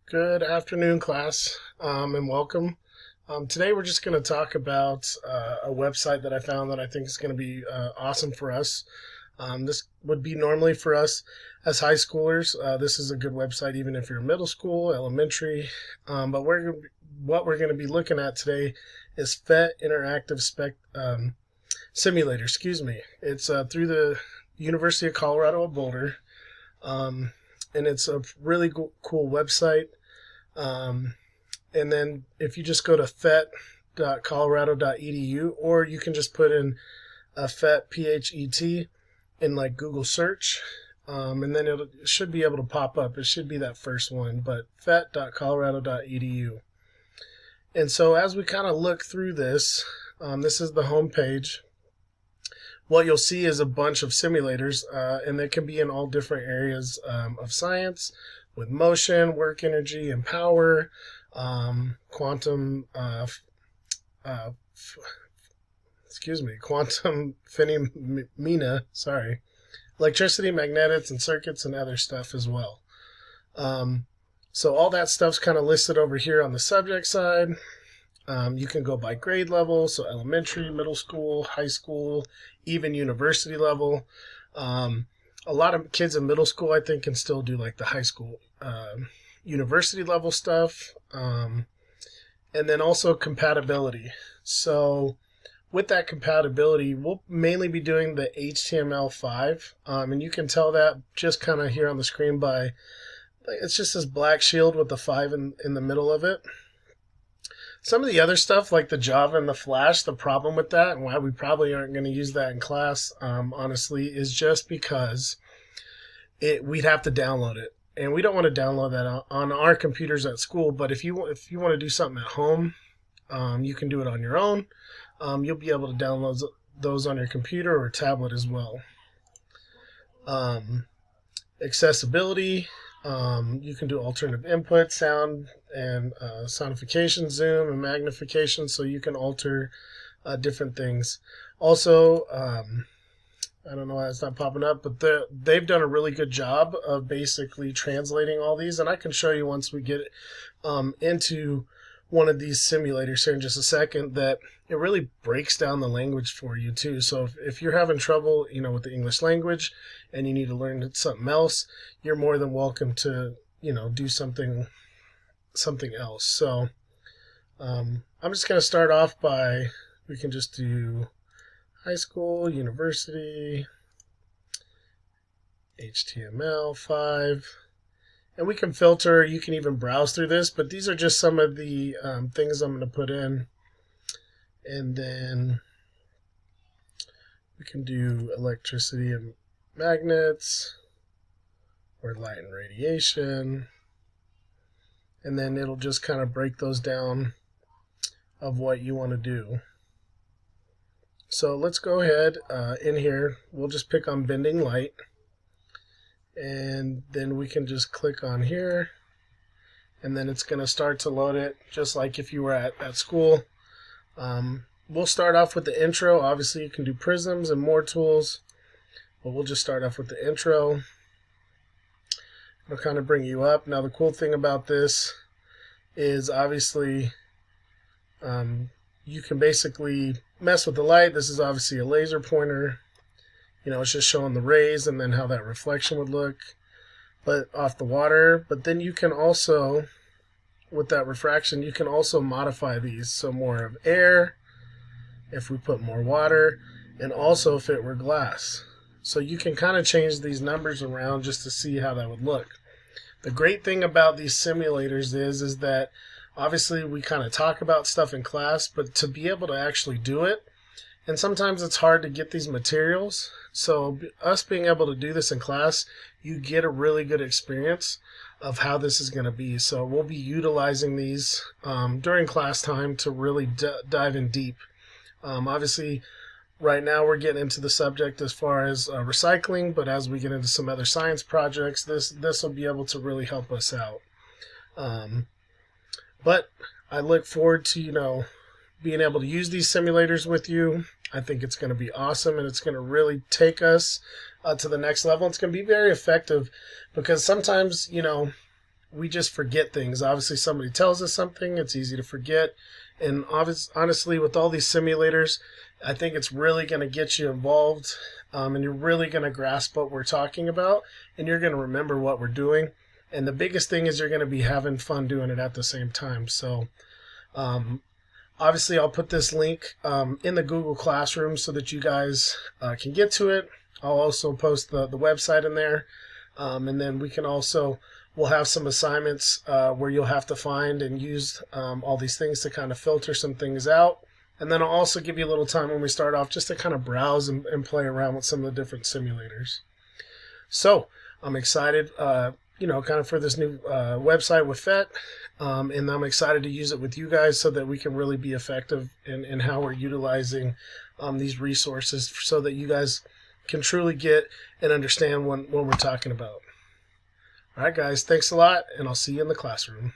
Good afternoon, class, and welcome. Today we're just going to talk about a website that I found that I think is going to be awesome for us. This would be normally for us as high schoolers. This is a good website even if you're middle school, elementary. But what we're going to be looking at today is FET Interactive Simulator. Excuse me. It's through the University of Colorado at Boulder. And it's a really cool website. And then if you just go to fet.colorado.edu, or you can just put in FET, PHET, in like Google search, and then it should be able to pop up. It should be that first one, but fet.colorado.edu. And so as we kind of look through this, this is the home page. What you'll see is a bunch of simulators, and they can be in all different areas of science, with motion, work energy, and power, quantum phenomena, electricity, magnetics, and circuits, and other stuff as well. So all that stuff's kind of listed over here on the subject side. You can go by grade level, so elementary, middle school, high school, even university level. A lot of kids in middle school, I think, can still do like the high school, university level stuff. And then also compatibility. So with that compatibility, we'll mainly be doing the HTML5. And you can tell that just kind of here on the screen by, it's just this black shield with the 5 in the middle of it. Some of the other stuff like the Java and the Flash, the problem with that and why we probably aren't going to use that in class, honestly, is just because we'd have to download it. And we don't want to download that on our computers at school. But if you want to do something at home, you can do it on your own. You'll be able to download those on your computer or tablet as well. Accessibility. You can do alternative input, sound and sonification, zoom and magnification, so you can alter different things. Also, I don't know why it's not popping up, but they've done a really good job of basically translating all these, and I can show you once we get into one of these simulators here in just a second that it really breaks down the language for you too. So if you're having trouble, with the English language and you need to learn something else, you're more than welcome to, do something else. So I'm just going to start off by, we can just do high school, university, HTML5. And we can filter, you can even browse through this, but these are just some of the things I'm going to put in. And then we can do electricity and magnets, or light and radiation. And then it'll just kind of break those down of what you want to do. So let's go ahead in here. We'll just pick on bending light. And then we can just click on here, and then it's going to start to load it just like if you were at school. We'll start off with the intro. Obviously you can do prisms and more tools, but we'll just start off with the intro. It'll kind of bring you up. Now the cool thing about this is obviously you can basically mess with the light. This is obviously a laser pointer. It's just showing the rays and then how that reflection would look, but off the water. But then you can also, with that refraction, you can also modify these. So more of air, if we put more water, and also if it were glass. So you can kind of change these numbers around just to see how that would look. The great thing about these simulators is that obviously we kind of talk about stuff in class, but to be able to actually do it, and sometimes it's hard to get these materials. So us being able to do this in class, you get a really good experience of how this is going to be. So we'll be utilizing these during class time to really dive in deep. Obviously, right now we're getting into the subject as far as recycling, but as we get into some other science projects, this will be able to really help us out. But I look forward to, being able to use these simulators with you. I think it's going to be awesome, and it's going to really take us to the next level. It's going to be very effective because sometimes, we just forget things. Obviously, somebody tells us something, it's easy to forget. And honestly, with all these simulators, I think it's really going to get you involved, and you're really going to grasp what we're talking about, and you're going to remember what we're doing. And the biggest thing is you're going to be having fun doing it at the same time. So obviously, I'll put this link in the Google Classroom so that you guys can get to it. I'll also post the website in there. And then we'll have some assignments where you'll have to find and use all these things to kind of filter some things out. And then I'll also give you a little time when we start off just to kind of browse and play around with some of the different simulators. So I'm excited, kind of for this new website with FET. And I'm excited to use it with you guys so that we can really be effective in how we're utilizing these resources so that you guys can truly get and understand what we're talking about. All right, guys, thanks a lot, and I'll see you in the classroom.